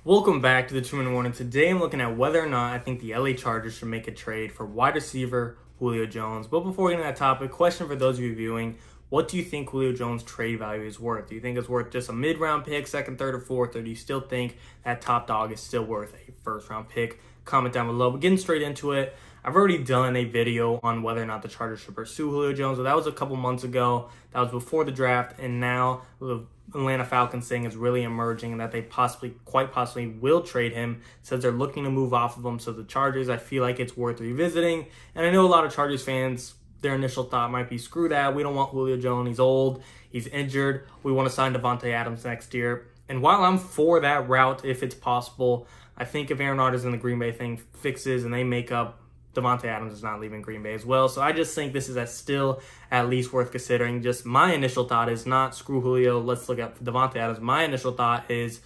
Welcome back to the 2-Minute Warning. Today I'm looking at whether or not I think the LA Chargers should make a trade for wide receiver Julio Jones. But before we get into that topic, question for those of you viewing, what do you think Julio Jones' trade value is worth? Do you think it's worth just a mid-round pick, second, third, or fourth, or do you still think that top dog is still worth a first-round pick? Comment down below. But getting straight into it, I've already done a video on whether or not the Chargers should pursue Julio Jones. So that was a couple months ago. That was before the draft, and now the Atlanta Falcons thing is really emerging and that they quite possibly will trade him. Says they're looking to move off of him. So the Chargers, I feel like it's worth revisiting. And I know a lot of Chargers fans, their initial thought might be, screw that. We don't want Julio Jones. He's old. He's injured. We want to sign Davante Adams next year. And while I'm for that route, if it's possible, I think if Aaron Rodgers and the Green Bay thing fixes and they make up, Davante Adams is not leaving Green Bay as well. So I just think this is still at least worth considering. Just my initial thought is not screw Julio, let's look at Davante Adams. My initial thought is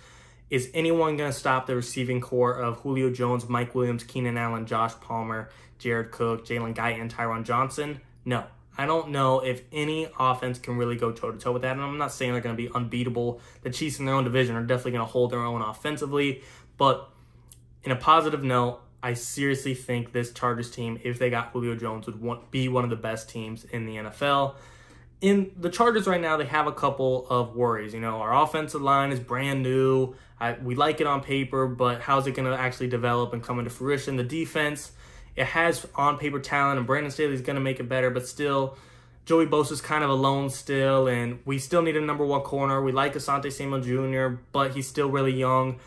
anyone going to stop the receiving core of Julio Jones, Mike Williams, Keenan Allen, Josh Palmer, Jared Cook, Jalen Guyton, and Tyron Johnson? No. I don't know if any offense can really go toe-to-toe with that. And I'm not saying they're going to be unbeatable. The Chiefs in their own division are definitely going to hold their own offensively. But in a positive note, I seriously think this Chargers team, if they got Julio Jones, would be one of the best teams in the NFL. In the Chargers right now, they have a couple of worries. You know, our offensive line is brand new. We like it on paper, but how's it going to actually develop and come into fruition? The defense, it has on-paper talent, and Brandon Staley's going to make it better, but still, Joey Bosa's kind of alone still, and we still need a number one corner. We like Asante Samuel Jr., but he's still really young.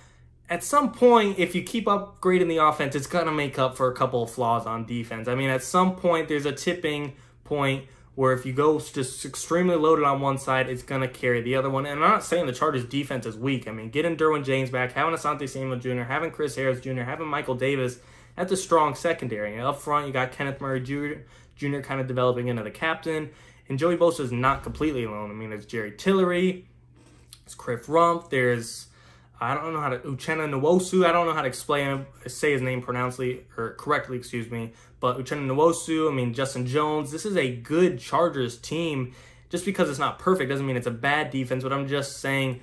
At some point, if you keep upgrading the offense, it's going to make up for a couple of flaws on defense. I mean, at some point, there's a tipping point where if you go just extremely loaded on one side, it's going to carry the other one. And I'm not saying the Chargers' defense is weak. I mean, getting Derwin James back, having Asante Samuel Jr., having Chris Harris Jr., having Michael Davis, that's a strong secondary. And up front, you got Kenneth Murray Jr. kind of developing into the captain. And Joey Bosa is not completely alone. I mean, there's Jerry Tillery, there's Criff Rump, there's I don't know how to Uchenna Nwosu. I don't know how to say his name correctly, but Uchenna Nwosu, I mean, Justin Jones. This is a good Chargers team. Just because it's not perfect doesn't mean it's a bad defense, but I'm just saying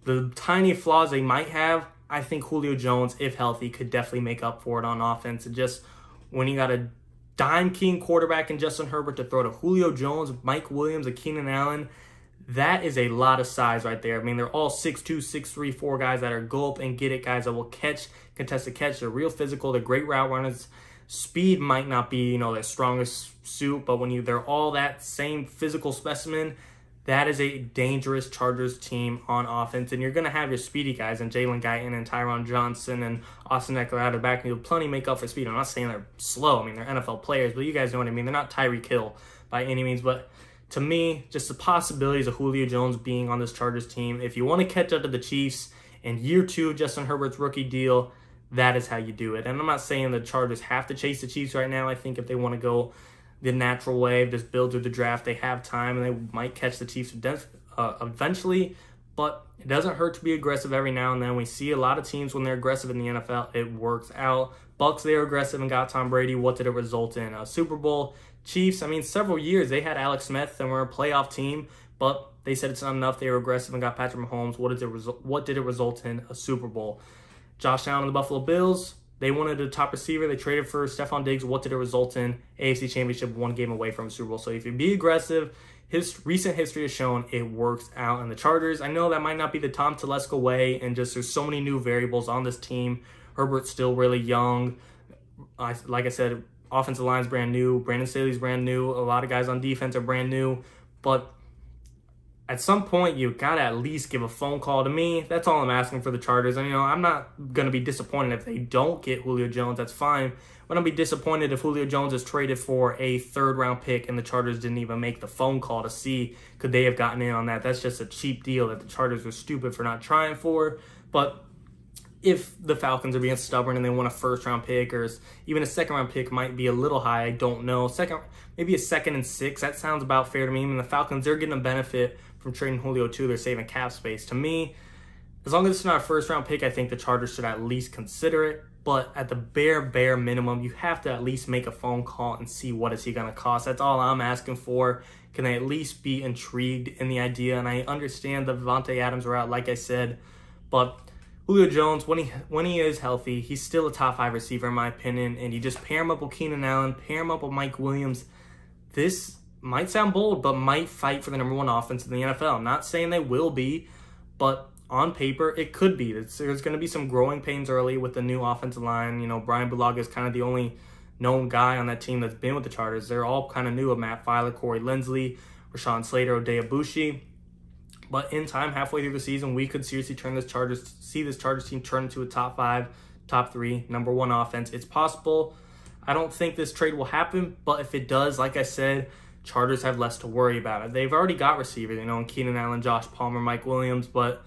the tiny flaws they might have, I think Julio Jones, if healthy, could definitely make up for it on offense. And just when you got a dime king quarterback in Justin Herbert to throw to Julio Jones, Mike Williams, and Keenan Allen, that is a lot of size right there. I mean, they're all 6'2", 6'3", 4 guys that are go up and get it guys that will contest the catch. They're real physical. They're great route runners. Speed might not be, their strongest suit, but when they're all that same physical specimen, that is a dangerous Chargers team on offense. And you're going to have your speedy guys and Jalen Guyton and Tyron Johnson and Austin Eckler out of back, and you'll plenty make up for speed. I'm not saying they're slow. I mean, they're NFL players, but you guys know what I mean. They're not Tyreek Hill by any means, but to me, just the possibilities of Julio Jones being on this Chargers team. If you want to catch up to the Chiefs in year 2, Justin Herbert's rookie deal, that is how you do it. And I'm not saying the Chargers have to chase the Chiefs right now. I think if they want to go the natural way, just build through the draft, they have time and they might catch the Chiefs eventually. But it doesn't hurt to be aggressive every now and then. We see a lot of teams when they're aggressive in the NFL, it works out. Bucks, they were aggressive and got Tom Brady. What did it result in? A Super Bowl. Chiefs, I mean, several years they had Alex Smith and were a playoff team, but they said it's not enough. They were aggressive and got Patrick Mahomes. What did it result in? A Super Bowl. Josh Allen and the Buffalo Bills, they wanted a top receiver. They traded for Stephon Diggs. What did it result in? AFC Championship, 1 game away from a Super Bowl. So if you be aggressive, his recent history has shown it works out. And the Chargers, I know that might not be the Tom Telesco way, and just there's so many new variables on this team. Herbert's still really young. Like I said, offensive line's brand new. Brandon Staley's brand new. A lot of guys on defense are brand new. But at some point, you got to at least give a phone call to me. That's all I'm asking for the Chargers. And, I'm not going to be disappointed if they don't get Julio Jones. That's fine. But I'll be disappointed if Julio Jones is traded for a third-round pick and the Chargers didn't even make the phone call to see could they have gotten in on that. That's just a cheap deal that the Chargers are stupid for not trying for. But if the Falcons are being stubborn and they want a first-round pick or even a second-round pick might be a little high, I don't know. Maybe a 2nd and 6, that sounds about fair to me. I mean, the Falcons, they're getting a benefit from trading Julio too. They're saving cap space. To me, as long as it's not a first-round pick, I think the Chargers should at least consider it. But at the bare minimum, you have to at least make a phone call and see what is he going to cost. That's all I'm asking for. Can they at least be intrigued in the idea? And I understand the Davante Adams route, like I said, but Julio Jones, when he is healthy, he's still a top 5 receiver in my opinion, and you just pair him up with Keenan Allen, pair him up with Mike Williams. This might sound bold, but might fight for the #1 offense in the NFL. I'm not saying they will be, but on paper, it could be. There's going to be some growing pains early with the new offensive line. You know, Brian Bulaga is kind of the only known guy on that team that's been with the Chargers. They're all kind of new with Matt Filer, Corey Linsley, Rashawn Slater, Oday Abushi. But in time, halfway through the season, we could seriously see this Chargers team turn into a top 5, top 3, #1 offense. It's possible. I don't think this trade will happen, but if it does, like I said, Chargers have less to worry about. They've already got receivers, you know, in Keenan Allen, Josh Palmer, Mike Williams, but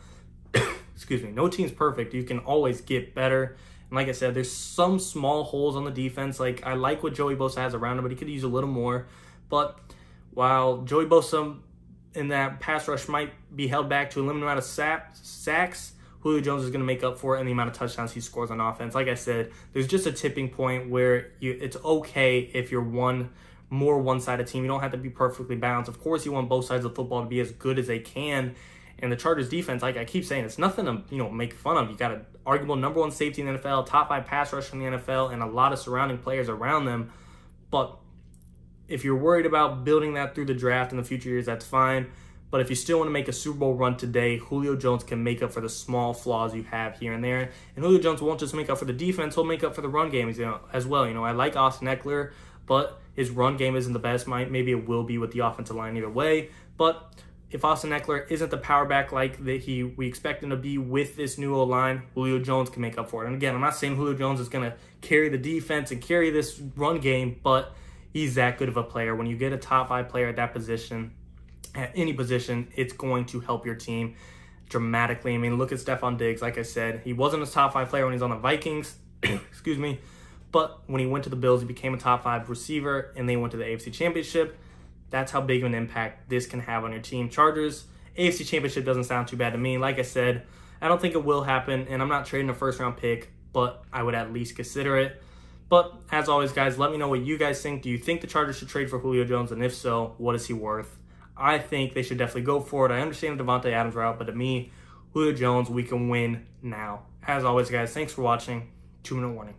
excuse me, no team's perfect. You can always get better. And like I said, there's some small holes on the defense. Like, I like what Joey Bosa has around him, but he could use a little more. But while Joey Bosa in that pass rush might be held back to a limited amount of sacks, Julio Jones is going to make up for it in the amount of touchdowns he scores on offense. Like I said, there's just a tipping point where it's okay if you're more one-sided team. You don't have to be perfectly balanced. Of course, you want both sides of the football to be as good as they can. And the Chargers defense, like I keep saying, it's nothing to make fun of. You got an arguable #1 safety in the NFL, top 5 pass rush in the NFL, and a lot of surrounding players around them. But if you're worried about building that through the draft in the future years, that's fine. But if you still want to make a Super Bowl run today, Julio Jones can make up for the small flaws you have here and there. And Julio Jones won't just make up for the defense, he'll make up for the run game as well. I like Austin Eckler, but his run game isn't the best. Maybe it will be with the offensive line either way. But if Austin Eckler isn't the power back like we expect him to be with this new O-line, Julio Jones can make up for it. And again, I'm not saying Julio Jones is going to carry the defense and carry this run game, but he's that good of a player. When you get a top 5 player at that position, at any position, it's going to help your team dramatically. I mean, look at Stephon Diggs. Like I said, he wasn't a top 5 player when he was on the Vikings, excuse me, but when he went to the Bills, he became a top 5 receiver, and they went to the AFC Championship. That's how big of an impact this can have on your team. Chargers, AFC Championship doesn't sound too bad to me. Like I said, I don't think it will happen, and I'm not trading a first-round pick, but I would at least consider it. But as always, guys, let me know what you guys think. Do you think the Chargers should trade for Julio Jones? And if so, what is he worth? I think they should definitely go for it. I understand the Devontae Adams route, but to me, Julio Jones, we can win now. As always, guys, thanks for watching. 2-minute warning.